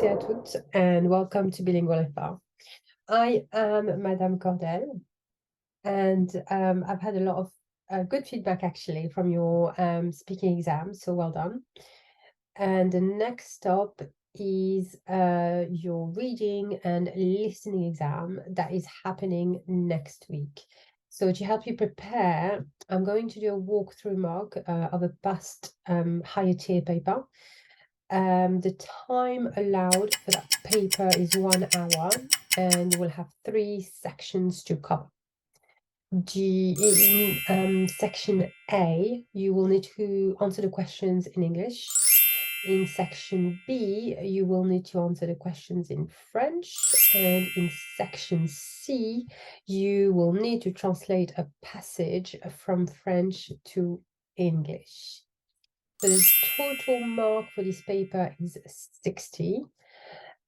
et à toutes, and welcome to Bilingual FR. I am Madame Cordel, and I've had a lot of good feedback actually from your speaking exam, so well done. And the next stop is your reading and listening exam that is happening next week. So to help you prepare, I'm going to do a walkthrough mock of a past higher tier paper. The time allowed for that paper is 1 hour, and you will have 3 sections to cover. In section A, you will need to answer the questions in English. In section B, you will need to answer the questions in French. And in section C, you will need to translate a passage from French to English. So the total mark for this paper is 60.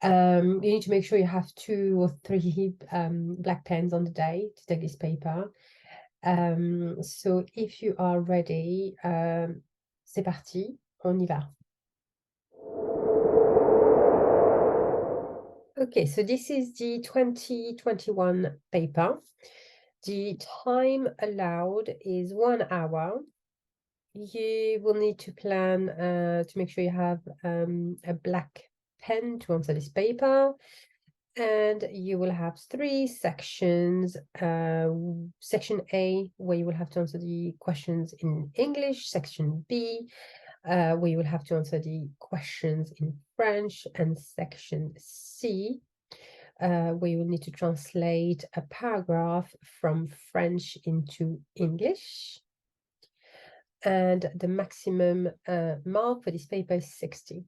You need to make sure you have 2 or 3 black pens on the day to take this paper. So if you are ready, c'est parti, on y va. Okay, so this is the 2021 paper. The time allowed is 1 hour. You will need to plan to make sure you have a black pen to answer this paper, and you will have 3 sections. Section A, where you will have to answer the questions in English. Section B, where you will have to answer the questions in French, and section C, where you will need to translate a paragraph from French into English. And the maximum mark for this paper is 60.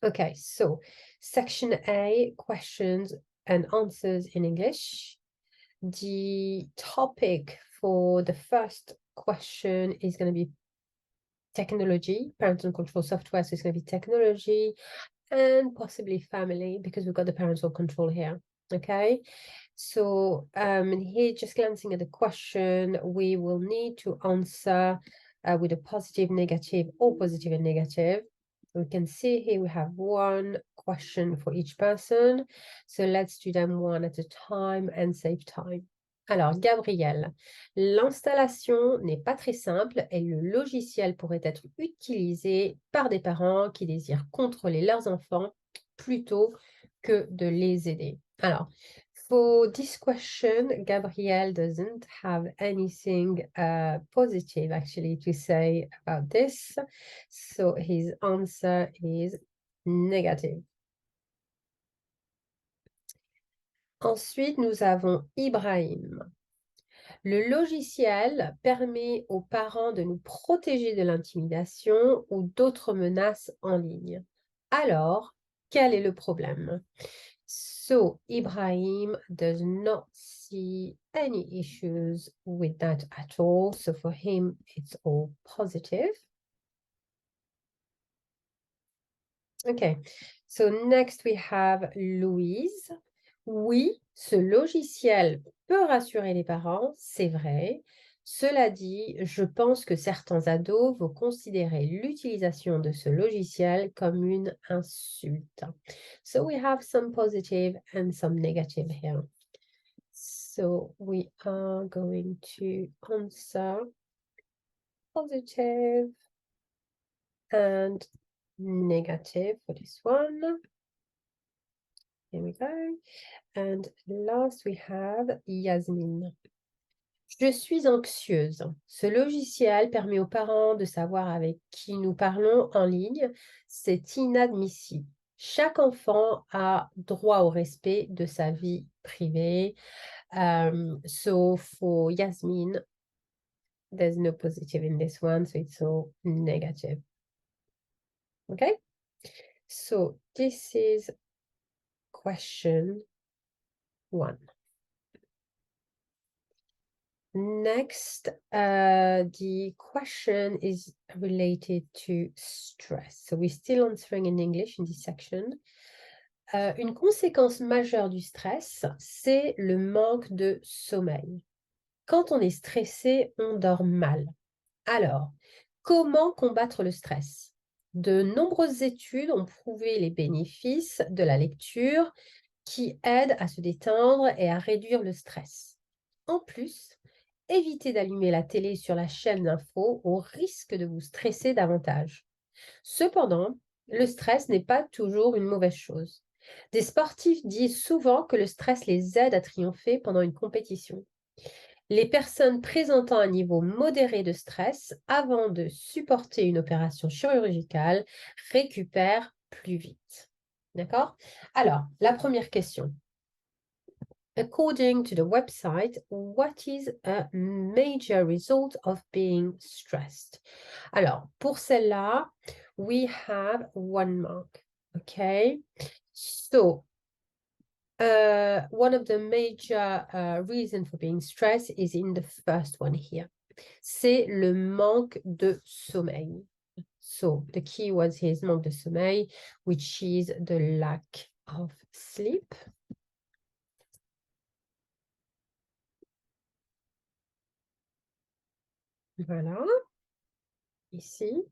Okay, so section A, questions and answers in English. The topic for the first question is going to be technology, parental control software, so it's going to be technology and possibly family, because we've got the parental control here. Okay, so here, just glancing at the question, we will need to answer with a positive, negative, or positive and negative. We can see here we have 1 question for each person. So let's do them one at a time and save time. Alors, Gabriel, l'installation n'est pas très simple et le logiciel pourrait être utilisé par des parents qui désirent contrôler leurs enfants plutôt que de les aider. Alors, for this question, Gabriel doesn't have anything positive actually to say about this. So his answer is negative. Ensuite, nous avons Ibrahim. Le logiciel permet aux parents de nous protéger de l'intimidation ou d'autres menaces en ligne. Alors, quel est le problème? So, Ibrahim does not see any issues with that at all. So, for him, it's all positive. Okay, so next we have Louise. Oui, ce logiciel peut rassurer les parents, c'est vrai. Cela dit, je pense que certains ados vont considérer l'utilisation de ce logiciel comme une insulte. So we have some positive and some negative here. So we are going to answer positive and negative for this one. Here we go. And last we have Yasmine. Je suis anxieuse. Ce logiciel permet aux parents de savoir avec qui nous parlons en ligne. C'est inadmissible. Chaque enfant a droit au respect de sa vie privée. So for Yasmine, there's no positive in this one, so it's all negative. Okay? So this is question 1. Next, the question is related to stress. So we're still answering in English in this section. Une conséquence majeure du stress, c'est le manque de sommeil. Quand on est stressé, on dort mal. Alors, comment combattre le stress? De nombreuses études ont prouvé les bénéfices de la lecture qui aident à se détendre et à réduire le stress. En plus, évitez d'allumer la télé sur la chaîne d'info au risque de vous stresser davantage. Cependant, le stress n'est pas toujours une mauvaise chose. Des sportifs disent souvent que le stress les aide à triompher pendant une compétition. Les personnes présentant un niveau modéré de stress avant de supporter une opération chirurgicale récupèrent plus vite. D'accord? Alors, la première question. According to the website, what is a major result of being stressed? Alors, pour celle-là, we have 1 mark. Okay? So, one of the major reasons for being stressed is in the first one here. C'est le manque de sommeil. So, the key was here is manque de sommeil, which is the lack of sleep. Voilà. Ici.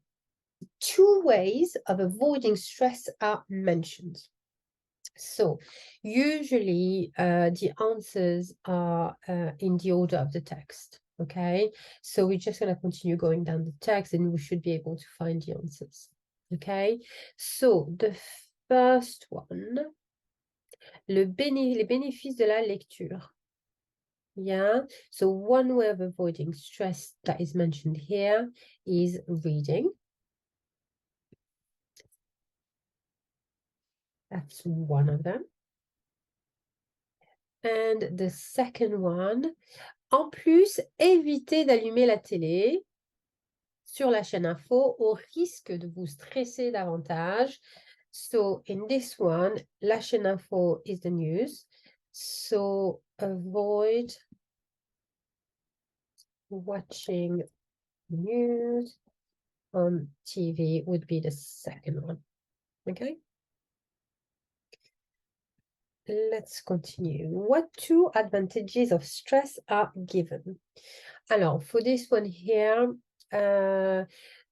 2 ways of avoiding stress are mentioned. So, usually the answers are in the order of the text. Okay, so we're just going to continue going down the text and we should be able to find the answers. Okay, so the first one, les bénéfices de la lecture. Yeah, so one way of avoiding stress that is mentioned here is reading. That's one of them. And the second one, en plus, évitez d'allumer la télé sur la chaîne info au risque de vous stresser davantage. So in this one, la chaîne info is the news. So avoid watching news on TV would be the second one. Okay. Let's continue. What 2 advantages of stress are given? Alors, for this one here,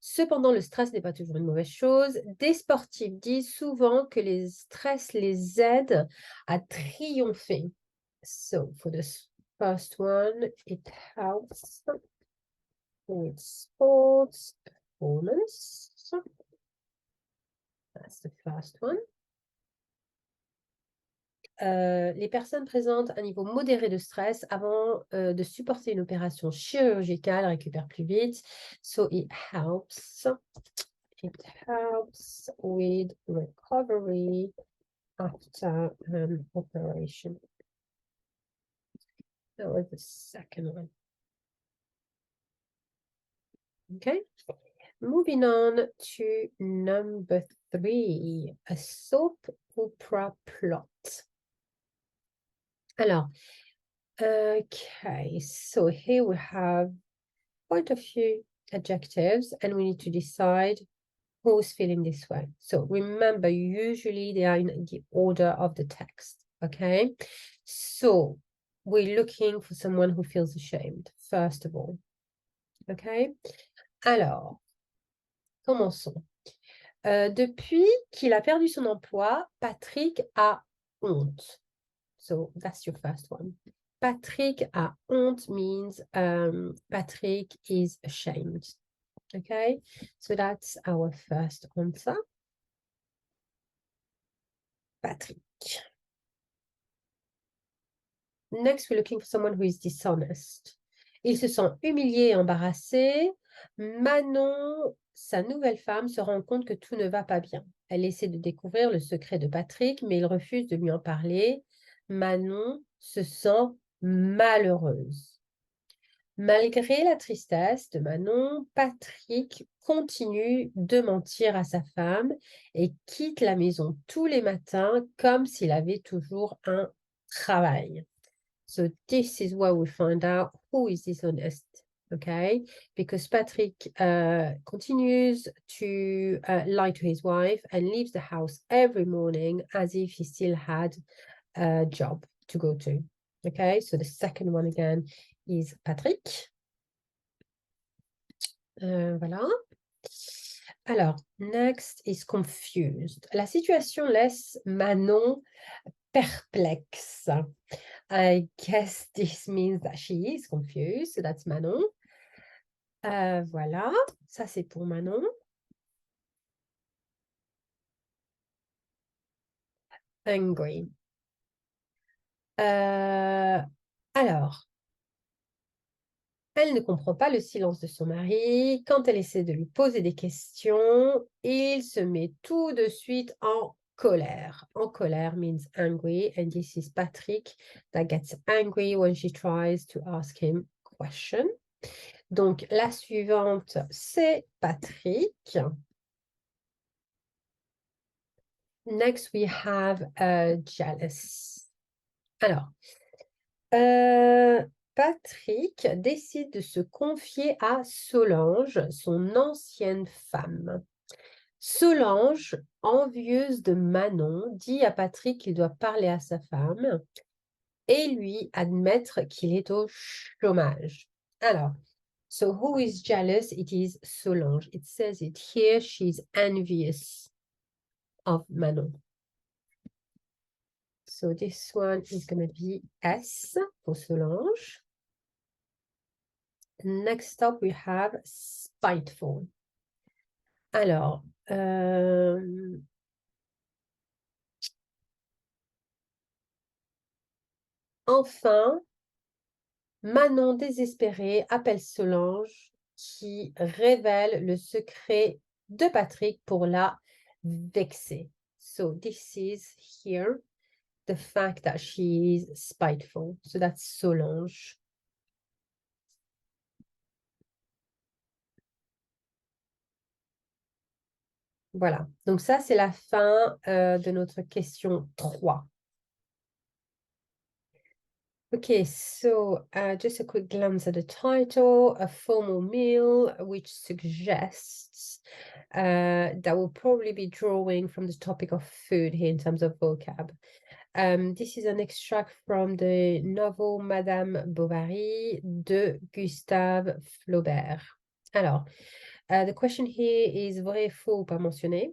cependant, le stress n'est pas toujours une mauvaise chose. Des sportifs disent souvent que les stress les aident à triompher. So, for the first one, it helps with sports performance. That's the first one. Les personnes présentent un niveau modéré de stress avant de supporter une opération chirurgicale récupèrent plus vite. So it helps with recovery after an operation. That was the second one. Okay. Moving on to number 3, a soap opera plot. Alors, okay, so here we have quite a few adjectives and we need to decide who's feeling this way. So remember, usually they are in the order of the text, okay? So we're looking for someone who feels ashamed, first of all, okay? Alors, commençons. Depuis qu'il a perdu son emploi, Patrick a honte. So that's your first one. Patrick a honte means Patrick is ashamed. Okay, so that's our first answer. Patrick. Next, we're looking for someone who is dishonest. Il se sent humilié et embarrassé. Manon, sa nouvelle femme, se rend compte que tout ne va pas bien. Elle essaie de découvrir le secret de Patrick, mais il refuse de lui en parler. Manon se sent malheureuse. Malgré la tristesse de Manon, Patrick continue de mentir à sa femme et quitte la maison tous les matins comme s'il avait toujours un travail. So this is where we find out who is dishonest, okay? Because Patrick continues to lie to his wife and leaves the house every morning as if he still had a job to go to, okay? So the second one again is Patrick. Voilà. Alors, next is confused. La situation laisse Manon perplexe. I guess this means that she is confused. So that's Manon. Voilà, ça c'est pour Manon. Angry. Alors, elle ne comprend pas le silence de son mari. Quand elle essaie de lui poser des questions, il se met tout de suite en colère. En colère means angry, and this is Patrick that gets angry when she tries to ask him question. Donc, la suivante, c'est Patrick. Next, we have jealous. Alors, Patrick décide de se confier à Solange, son ancienne femme. Solange, envieuse de Manon, dit à Patrick qu'il doit parler à sa femme et lui admettre qu'il est au chômage. Alors, so who is jealous? It is Solange. It says it here. She's envious of Manon. So this one is going to be S for Solange. Next up, we have spiteful. Alors, enfin, Manon désespérée appelle Solange qui révèle le secret de Patrick pour la vexer. So this is here the fact that she is spiteful. So that's Solange. Voilà, donc ça c'est la fin de notre question 3. Okay, so just a quick glance at the title, a formal meal, which suggests that we'll probably be drawing from the topic of food here in terms of vocab. This is an extract from the novel Madame Bovary de Gustave Flaubert. Alors, the question here is vrai, faux, pas mentionné.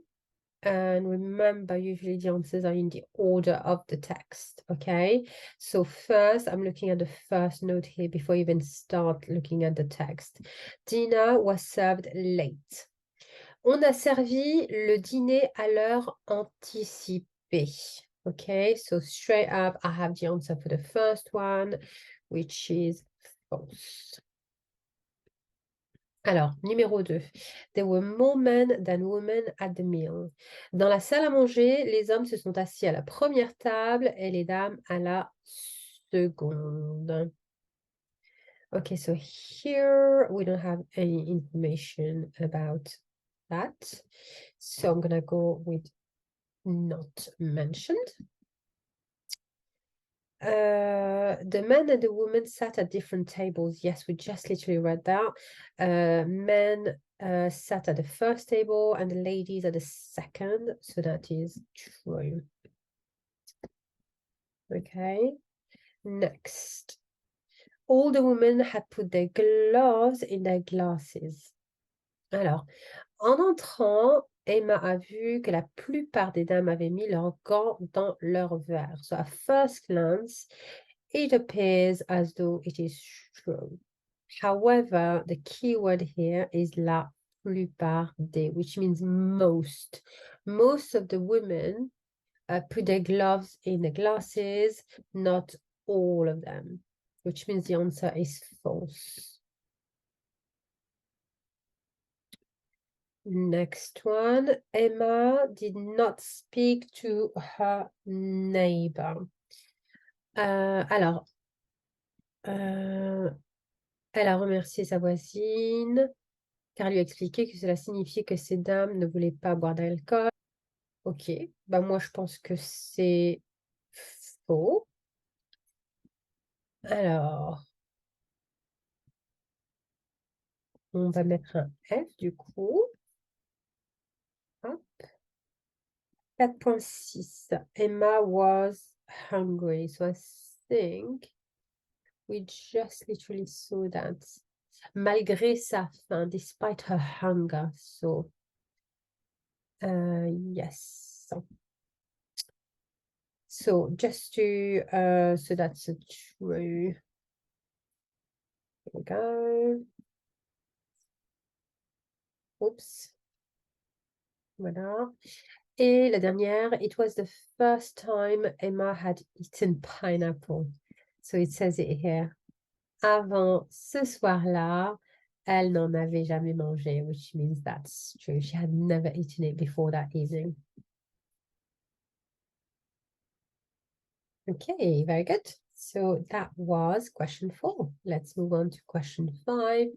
And remember, usually the answers are in the order of the text, okay? So first, I'm looking at the first note here before you even start looking at the text. Dinner was served late. On a servi le dîner à l'heure anticipée. Okay, so straight up, I have the answer for the first one, which is false. Alors, numéro 2. There were more men than women at the meal. Dans la salle à manger, les hommes se sont assis à la première table et les dames à la seconde. Okay, so here we don't have any information about that. So I'm going to go with not mentioned. The men and the women sat at different tables. Yes, we just literally read that. Men sat at the first table and the ladies at the second. So that is true. Okay. Next. All the women had put their gloves in their glasses. Alors, en entrant, Emma a vu que la plupart des dames avaient mis leurs gants dans leurs verres. So at first glance, it appears as though it is true. However, the key word here is la plupart des, which means most. Most of the women put their gloves in the glasses, not all of them, which means the answer is false. Next one, Emma did not speak to her neighbor. Alors, elle a remercié sa voisine car elle lui a expliqué que cela signifiait que ces dames ne voulaient pas boire d'alcool. Ok, bah moi je pense que c'est faux. Alors, on va mettre un F du coup. Hop. 4.6. Emma was hungry. So I think we just literally saw that. Malgré sa faim, despite her hunger. So Yes. So just to, so that's a true. Here we go. Oops. Voilà. Et la dernière, it was the first time Emma had eaten pineapple. So it says it here. Avant ce soir-là, elle n'en avait jamais mangé, which means that's true. She had never eaten it before that evening. Okay, very good. So that was question 4. Let's move on to question 5.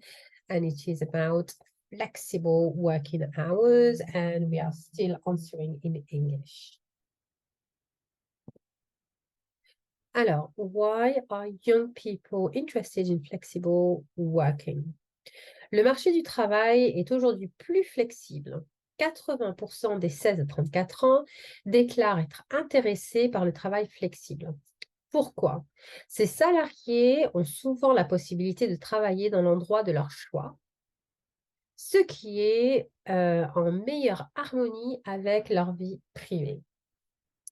And it is about flexible working hours. And we are still answering in English. Alors, why are young people interested in flexible working? Le marché du travail est aujourd'hui plus flexible. 80% des 16 à 34 ans déclarent être intéressés par le travail flexible. Pourquoi? Ces salariés ont souvent la possibilité de travailler dans l'endroit de leur choix, ce qui est en meilleure harmonie avec leur vie privée.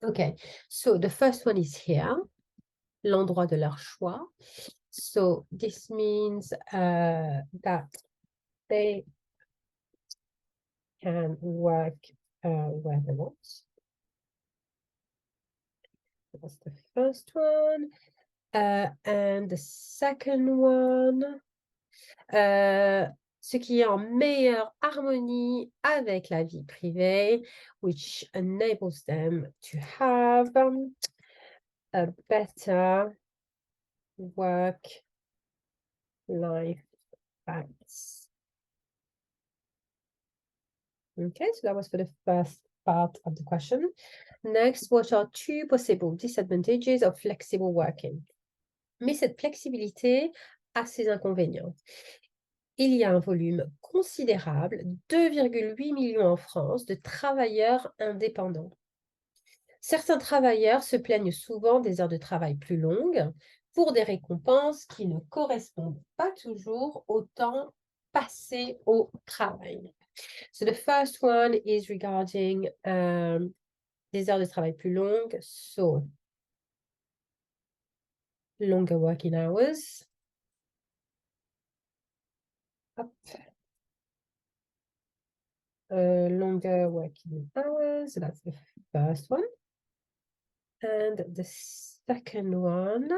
Okay, so the first one is here, l'endroit de leur choix. So this means that they can work where they want. That's the first one. And the second one, ce qui est en meilleure harmonie avec la vie privée, which enables them to have a better work-life balance. Okay, so that was for the first part of the question. Next, what are 2 possible disadvantages of flexible working? Mais cette flexibilité a ses inconvénients. Il y a un volume considérable, 2,8 millions en France, de travailleurs indépendants. Certains travailleurs se plaignent souvent des heures de travail plus longues pour des récompenses qui ne correspondent pas toujours au temps passé au travail. So the first one is regarding des heures de travail plus longues, so longer working hours. Hop. Longer working hours, so that's the first one. And the second one,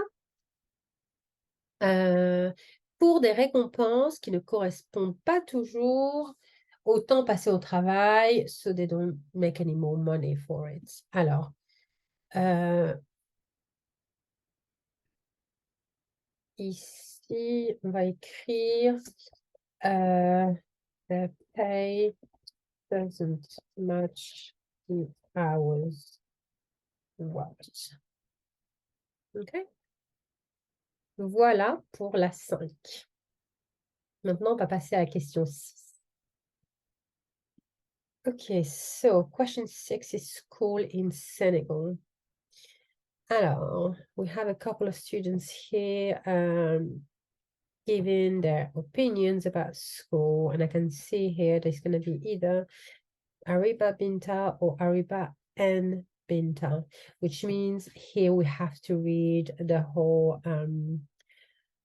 pour des récompenses qui ne correspondent pas toujours au temps passé au travail, so they don't make any more money for it. Alors, ici, on va écrire the pay doesn't match the hours worked. OK? Voilà pour la 5. Maintenant, on va passer à la question 6. Okay, so question 6 is school in Senegal. Alors, we have a couple of students here giving their opinions about school, and I can see here there's going to be either Ariba Binta or Ariba N Binta, which means here we have to read the whole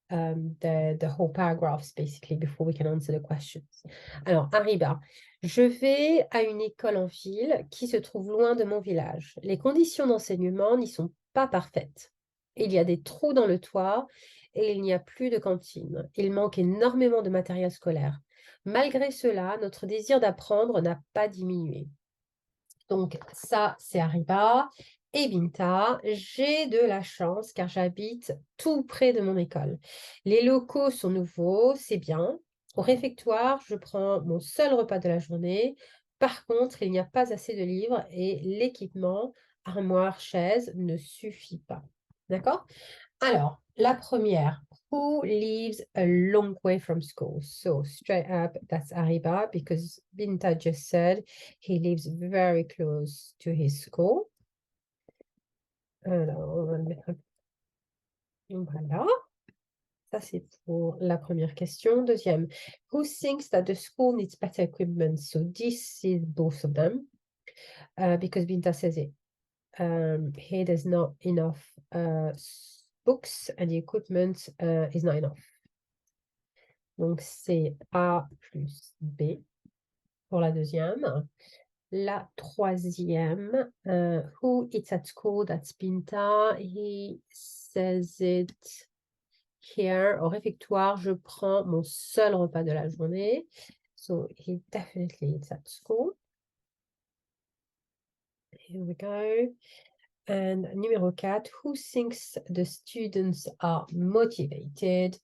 the whole paragraphs basically before we can answer the questions. Alors, Ariba, je vais à une école en ville qui se trouve loin de mon village. Les conditions d'enseignement n'y sont pas parfaites. Il y a des trous dans le toit et il n'y a plus de cantine. Il manque énormément de matériel scolaire. Malgré cela, notre désir d'apprendre n'a pas diminué. Donc, ça, c'est Ariba. Et Binta, j'ai de la chance car j'habite tout près de mon école. Les locaux sont nouveaux, c'est bien. Au réfectoire, je prends mon seul repas de la journée. Par contre, il n'y a pas assez de livres et l'équipement, armoire, chaise, ne suffit pas. D'accord? Alors, la première, who lives a long way from school? So straight up, that's Ariba, because Binta just said he lives very close to his school. Alors, on va le mettre. Voilà. Ça, c'est pour la première question. Deuxième, who thinks that the school needs better equipment? So this is both of them. because Binta says it. Here there's not enough books and the equipment is not enough. Donc, c'est A plus B pour la deuxième. La troisième, who eats at school? That's Binta. He says it here. Au réfectoire, je prends mon seul repas de la journée. So, he definitely eats at school. Here we go. And numéro 4, who thinks the students are motivated?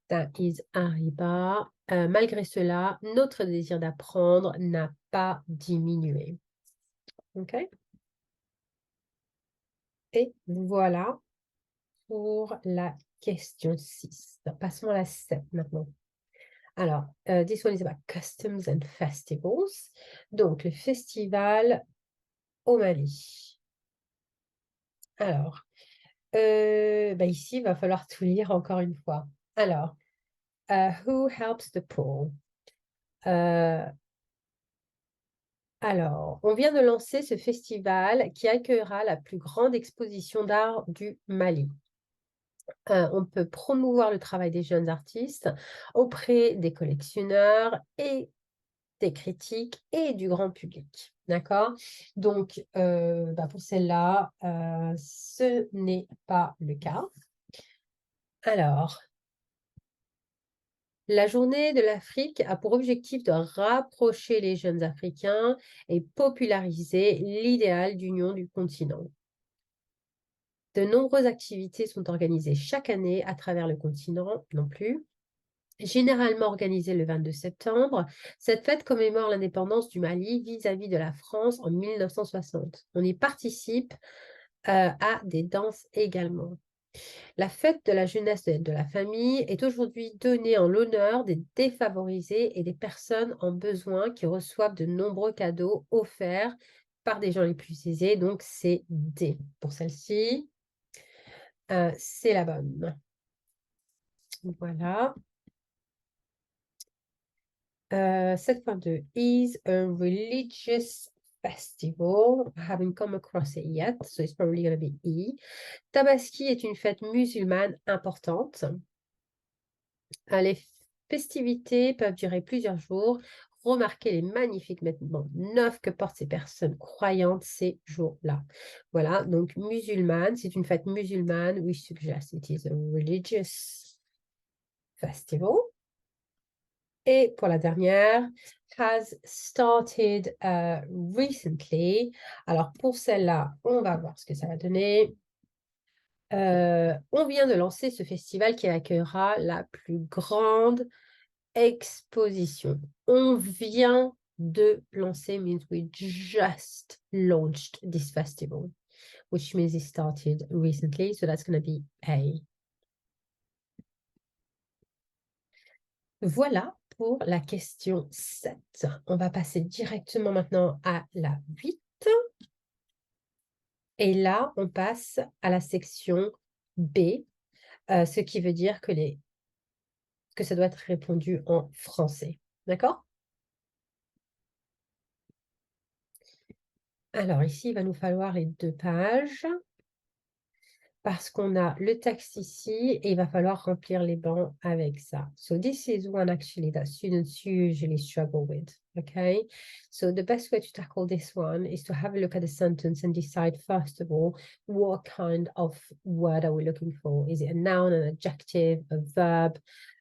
That is Ariba. Malgré cela, notre désir d'apprendre n'a pas diminué. OK? Et voilà pour la question 6. Passons à la 7 maintenant. Alors, this one is about customs and festivals. Donc, le festival au Mali. Alors, ici, il va falloir tout lire encore une fois. Alors, who helps the poor? Alors, on vient de lancer ce festival qui accueillera la plus grande exposition d'art du Mali. On peut promouvoir le travail des jeunes artistes auprès des collectionneurs et des critiques et du grand public. D'accord? Donc, pour celle-là, ce n'est pas le cas. Alors, la journée de l'Afrique a pour objectif de rapprocher les jeunes Africains et populariser l'idéal d'union du continent. De nombreuses activités sont organisées chaque année à travers le continent non plus. Généralement organisée le 22 septembre, cette fête commémore l'indépendance du Mali vis-à-vis de la France en 1960. On y participe à des danses également. La fête de la jeunesse et de la famille est aujourd'hui donnée en l'honneur des défavorisés et des personnes en besoin qui reçoivent de nombreux cadeaux offerts par des gens les plus aisés. Donc, c'est D pour celle-ci. C'est la bonne. Voilà. 7.2 is a religious festival. I haven't come across it yet, so it's probably going to be E. Tabaski est une fête musulmane importante. Les festivités peuvent durer plusieurs jours. Remarquez les magnifiques vêtements neufs que portent ces personnes croyantes ces jours-là. Voilà, donc musulmane, c'est une fête musulmane. We suggest it is a religious festival. Et pour la dernière, has started recently. Alors pour celle-là, on va voir ce que ça va donner. On vient de lancer ce festival qui accueillera la plus grande exposition. On vient de lancer means we just launched this festival, which means it started recently. So that's going to be A. Voilà pour la question 7. On va passer directement maintenant à la 8. Et là, on passe à la section B, ce qui veut dire que ça doit être répondu en français. D'accord? Alors ici, il va nous falloir les 2 pages parce qu'on a le texte ici et il va falloir remplir les bancs avec ça. So this is one actually that students usually struggle with, okay? So the best way to tackle this one is to have a look at the sentence and decide first of all, what kind of word are we looking for? Is it a noun, an adjective, a verb?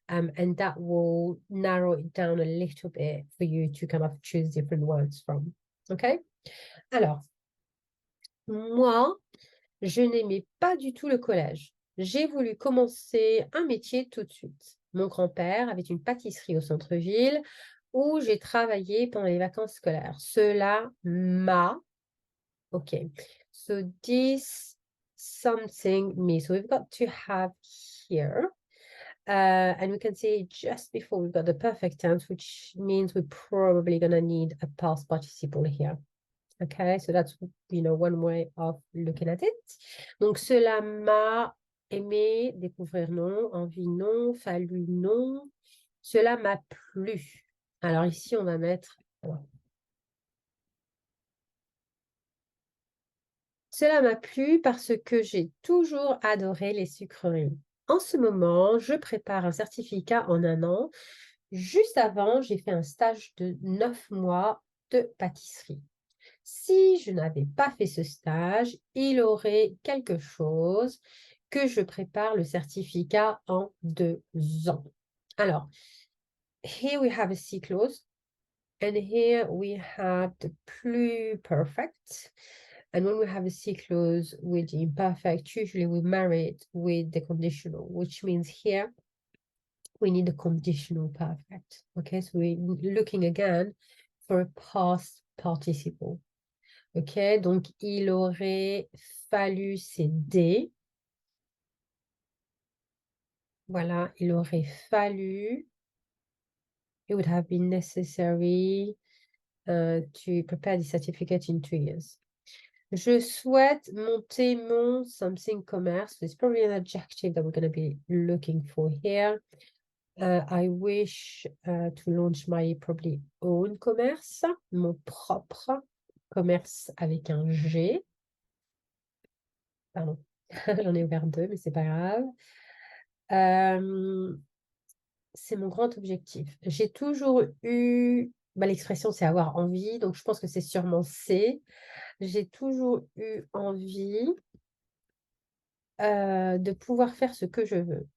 And that will narrow it down a little bit for you to kind of choose different words from, okay? Alors, moi, je n'aimais pas du tout le collège. J'ai voulu commencer un métier tout de suite. Mon grand-père avait une pâtisserie au centre-ville où j'ai travaillé pendant les vacances scolaires. Cela m'a... OK. So this something me. So we've got to have here. And we can say just before we've got the perfect tense, which means we're probably going to need a past participle here. Okay, so that's, one way of looking at it. Donc, cela m'a aimé, découvrir non, envie non, fallu non. Cela m'a plu. Alors ici, on va mettre Cela m'a plu parce que j'ai toujours adoré les sucreries. En ce moment, je prépare un certificat en 1 an. Juste avant, j'ai fait un stage de 9 mois de pâtisserie. Si je n'avais pas fait ce stage, il aurait quelque chose que je prépare le certificat en 2 ans. Alors, here we have a C clause, and here we have the pluperfect. And when we have a C clause with the imperfect, usually we marry it with the conditional, which means here we need a conditional perfect. Okay, so we're looking again for a past participle. Ok, donc il aurait fallu, c'est D. Voilà, il aurait fallu. It would have been necessary to prepare the certificate in 2 years. Je souhaite monter mon something commerce. So it's probably an adjective that we're going to be looking for here. I wish to launch my probably own commerce, mon propre commerce avec un G. Pardon, j'en ai ouvert 2, mais c'est pas grave. C'est mon grand objectif. J'ai toujours eu, l'expression c'est avoir envie, donc je pense que c'est sûrement C. J'ai toujours eu envie de pouvoir faire ce que je veux.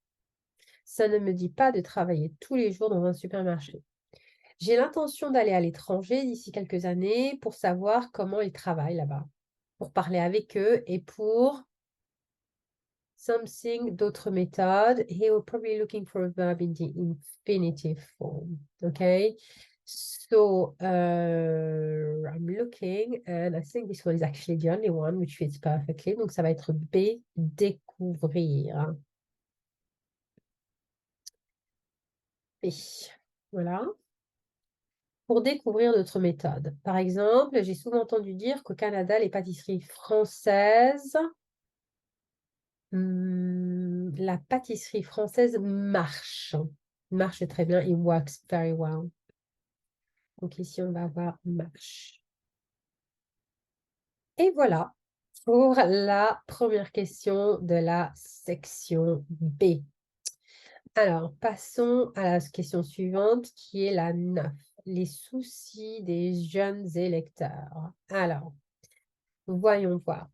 Ça ne me dit pas de travailler tous les jours dans un supermarché. J'ai l'intention d'aller à l'étranger d'ici quelques années pour savoir comment ils travaillent là-bas, pour parler avec eux et pour something, d'autres méthodes. He will probably looking for a verb in the infinitive form. Okay. So I'm looking and I think this one is actually the only one which fits perfectly. Donc ça va être B, découvrir. B. Voilà. Pour découvrir d'autres méthodes. Par exemple, j'ai souvent entendu dire qu'au Canada, les pâtisseries françaises la pâtisserie française marche. Marche très bien. It works very well. Donc ici, on va avoir marche. Et voilà pour la première question de la section B. Alors, passons à la question suivante qui est la 9. Les soucis des jeunes électeurs. Alors, voyons voir.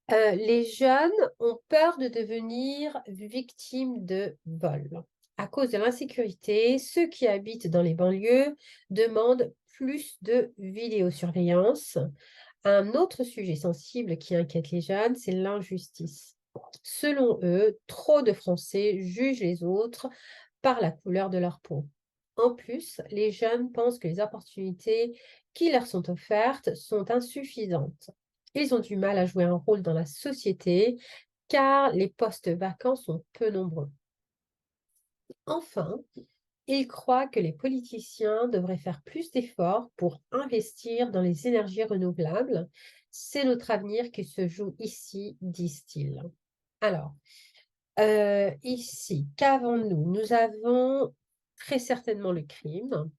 Les jeunes ont peur de devenir victimes de vol. À cause de l'insécurité, ceux qui habitent dans les banlieues demandent plus de vidéosurveillance. Un autre sujet sensible qui inquiète les jeunes, c'est l'injustice. Selon eux, trop de Français jugent les autres par la couleur de leur peau. En plus, les jeunes pensent que les opportunités qui leur sont offertes sont insuffisantes. Ils ont du mal à jouer un rôle dans la société car les postes vacants sont peu nombreux. Enfin, ils croient que les politiciens devraient faire plus d'efforts pour investir dans les énergies renouvelables. C'est notre avenir qui se joue ici, disent-ils. Alors, ici, qu'avons-nous? Nous avons très certainement le crime,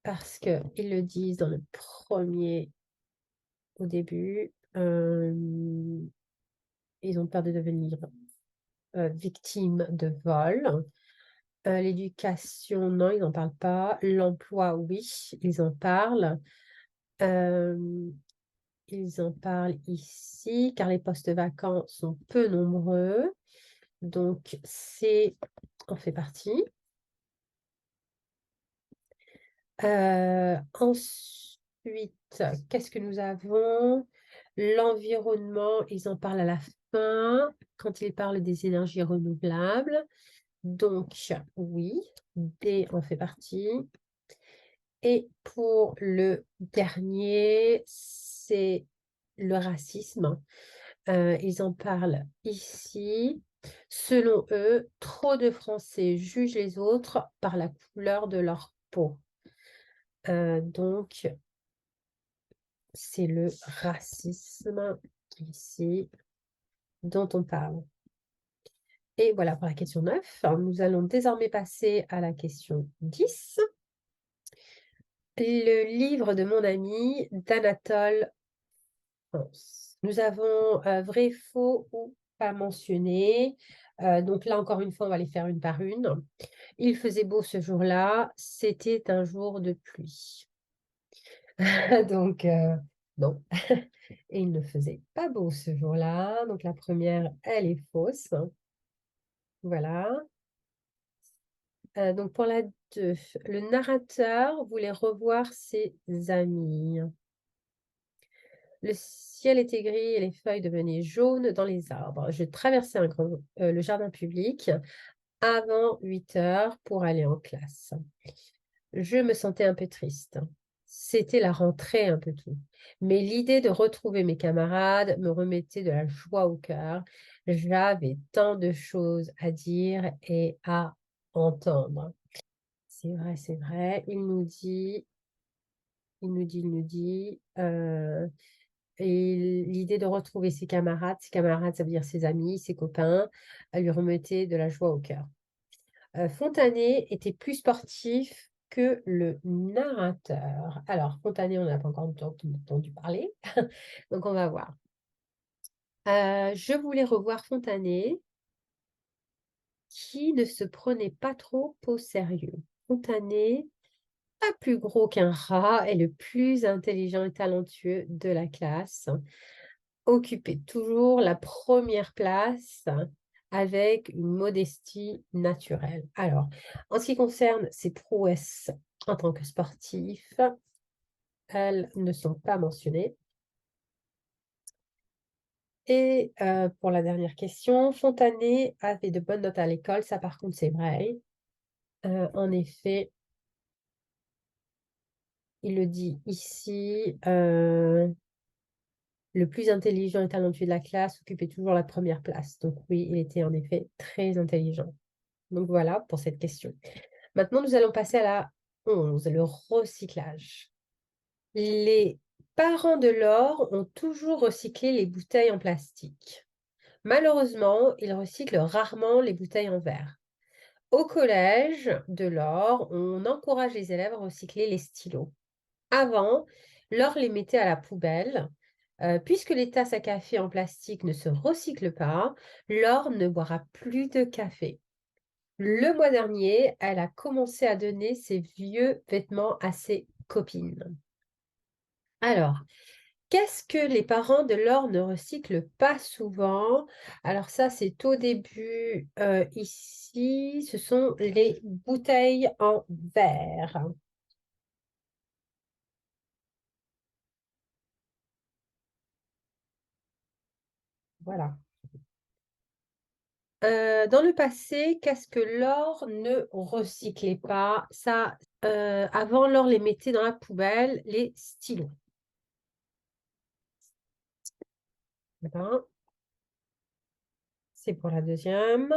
parce qu'ils le disent dans le premier, au début, ils ont peur de devenir victimes de vol. L'éducation, non, ils n'en parlent pas. L'emploi, oui, ils en parlent. Ils en parlent ici, car les postes vacants sont peu nombreux. Donc, c'est en fait partie. Ensuite, qu'est-ce que nous avons? L'environnement, ils en parlent à la fin, quand ils parlent des énergies renouvelables. Donc, oui, D en fait partie. Et pour le dernier, c'est le racisme. Ils en parlent ici. Selon eux, trop de Français jugent les autres par la couleur de leur peau. Donc, c'est le racisme ici dont on parle. Et voilà pour la question 9. Nous allons désormais passer à la question 10. Le livre de mon ami d'Anatole France. Nous avons vrai, faux ou pas mentionné. Donc là, encore une fois, on va les faire une par une. Il faisait beau ce jour-là. C'était un jour de pluie. Donc, non. Et il ne faisait pas beau ce jour-là. Donc, la première, elle est fausse. Voilà. Donc, pour la 2, le narrateur voulait revoir ses amis. Le ciel était gris et les feuilles devenaient jaunes dans les arbres. Je traversais le jardin public avant 8 heures pour aller en classe. Je me sentais un peu triste. C'était la rentrée un peu tout. Mais l'idée de retrouver mes camarades me remettait de la joie au cœur. J'avais tant de choses à dire et à entendre. C'est vrai, c'est vrai. Et l'idée de retrouver ses camarades, ça veut dire ses amis, ses copains, lui remettait de la joie au cœur. Fontané était plus sportif que le narrateur. Alors, Fontané, on n'a pas encore entendu parler, donc on va voir. Je voulais revoir Fontané, qui ne se prenait pas trop au sérieux. Fontané, pas plus gros qu'un rat, est le plus intelligent et talentueux de la classe. Occupait toujours la première place avec une modestie naturelle. Alors, en ce qui concerne ses prouesses en tant que sportif, elles ne sont pas mentionnées. Et pour la dernière question, Fontané avait de bonnes notes à l'école, ça par contre c'est vrai. En effet, il le dit ici, le plus intelligent et talentueux de la classe occupait toujours la première place. Donc oui, il était en effet très intelligent. Donc voilà pour cette question. Maintenant, nous allons passer à la 11, le recyclage. Les parents de Laure ont toujours recyclé les bouteilles en plastique. Malheureusement, ils recyclent rarement les bouteilles en verre. Au collège de Laure, on encourage les élèves à recycler les stylos. Avant, Laure les mettait à la poubelle. Puisque les tasses à café en plastique ne se recyclent pas, Laure ne boira plus de café. Le mois dernier, elle a commencé à donner ses vieux vêtements à ses copines. Alors, qu'est-ce que les parents de Laure ne recyclent pas souvent? Alors ça, c'est au début. Ici, ce sont les bouteilles en verre. Voilà. Dans le passé, qu'est-ce que Laure ne recyclait pas? Ça, avant, Laure les mettait dans la poubelle, les stylos. Voilà. C'est pour la deuxième.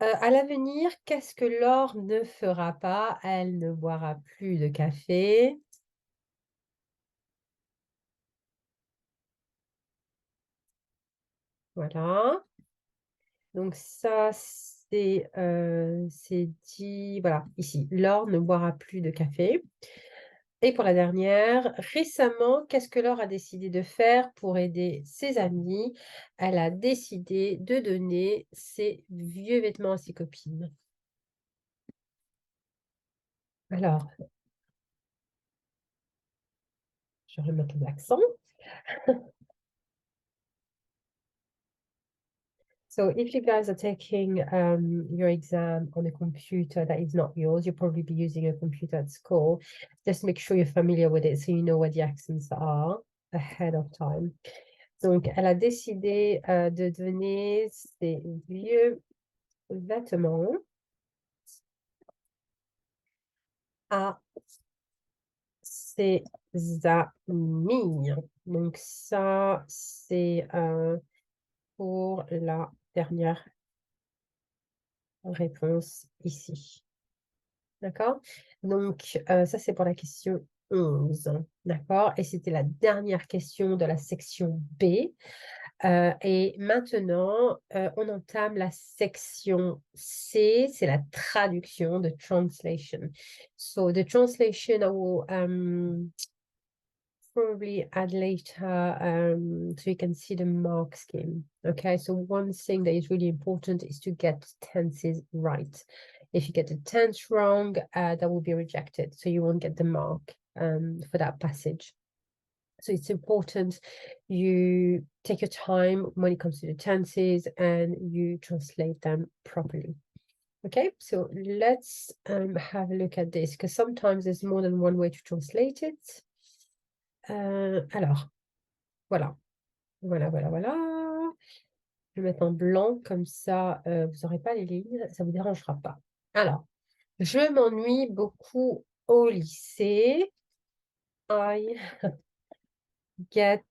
À l'avenir, qu'est-ce que Laure ne fera pas? Elle ne boira plus de café. Voilà. Donc ça, c'est dit, voilà, ici. Laure ne boira plus de café. Et pour la dernière, récemment, qu'est-ce que Laure a décidé de faire pour aider ses amis? Elle a décidé de donner ses vieux vêtements à ses copines. Alors, je vais remettre l'accent. So if you guys are taking your exam on a computer that is not yours, you'll probably be using a computer at school. Just make sure you're familiar with it so you know what the accents are ahead of time. Donc, elle a décidé de donner ses vieux vêtements à ses amis. Donc, ça, c'est pour la dernière réponse ici. D'accord? Donc, ça, c'est pour la question 11. D'accord? Et c'était la dernière question de la section B. Et maintenant, on entame la section C, c'est la traduction, the translation. So the translation I will probably add later so you can see the mark scheme. Okay, so one thing that is really important is to get tenses right. If you get the tense wrong, that will be rejected, so you won't get the mark for that passage. So it's important you take your time when it comes to the tenses and you translate them properly. Okay, so let's have a look at this, because sometimes there's more than one way to translate it. Alors, voilà. Voilà. Je vais mettre en blanc, comme ça, vous n'aurez pas les lignes, ça ne vous dérangera pas. Alors, je m'ennuie beaucoup au lycée. I get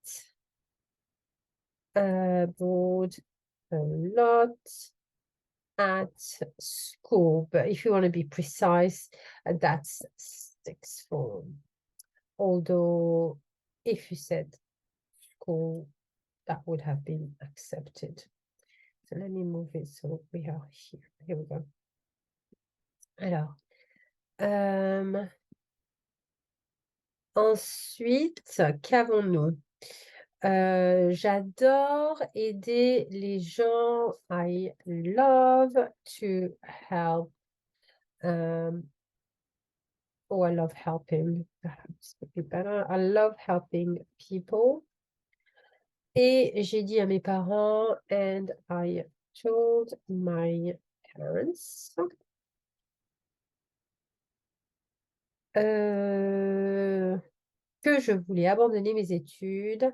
bored a lot at school. But if you want to be precise, that's sixth form. Although, if you said school, that would have been accepted. So let me move it so we are here. Here we go. Alors, ensuite, qu'avons-nous? J'adore aider les gens. I love to help. Oh, I love helping. Perhaps would be better. I love helping people. Et j'ai dit à mes parents, and I told my parents. Que je voulais abandonner mes études.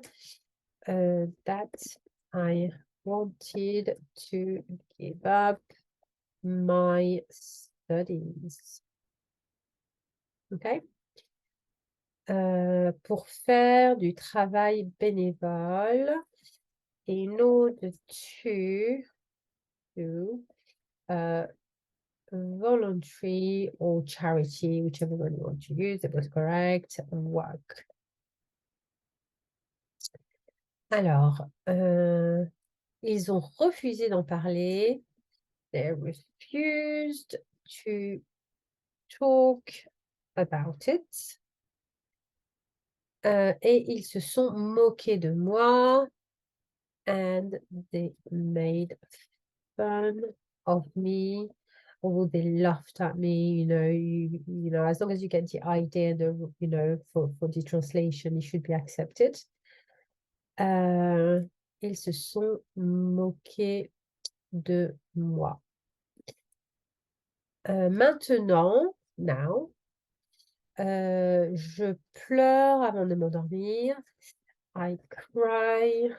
That I wanted to give up my studies. Okay. Pour faire du travail bénévole, in order to do voluntary or charity, whichever one you want to use, it was correct, work. Alors, ils ont refusé d'en parler. They refused to talk about it. Et ils se sont moqués de moi. And they made fun of me. Or they laughed at me, you know, as long as you get the idea, for the translation, it should be accepted. Ils se sont moqués de moi. Maintenant, now, je pleure avant de m'endormir. I cry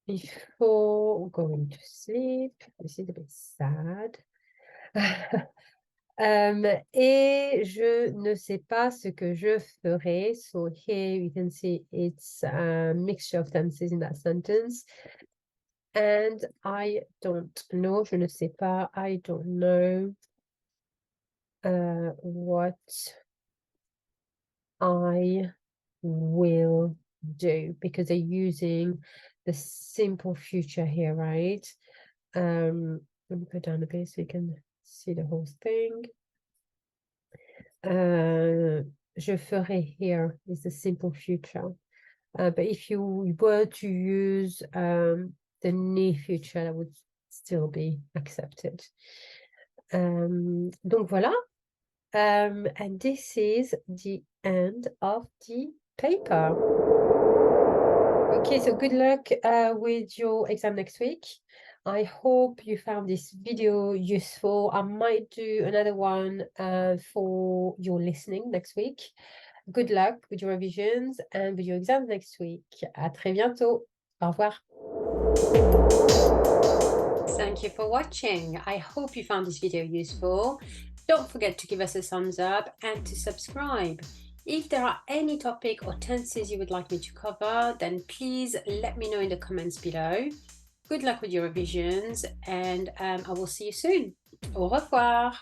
before going to sleep. This is a bit sad. Et je ne sais pas ce que je ferai. So here you can see it's a mixture of tenses in that sentence. And I don't know. Je ne sais pas. I don't know what I will do, because they're using the simple future here, right? Let me go down a bit so you can see the whole thing. Je ferai here is the simple future. But if you were to use the near future, that would still be accepted. Donc voilà. And this is the end of the paper. Okay, so good luck with your exam next week. I hope you found this video useful. I might do another one for your listening next week. Good luck with your revisions and with your exams next week. À très bientôt. Au revoir. Thank you for watching. I hope you found this video useful. Don't forget to give us a thumbs up and to subscribe. If there are any topic or tenses you would like me to cover, then please let me know in the comments below. Good luck with your revisions, and I will see you soon. Au revoir.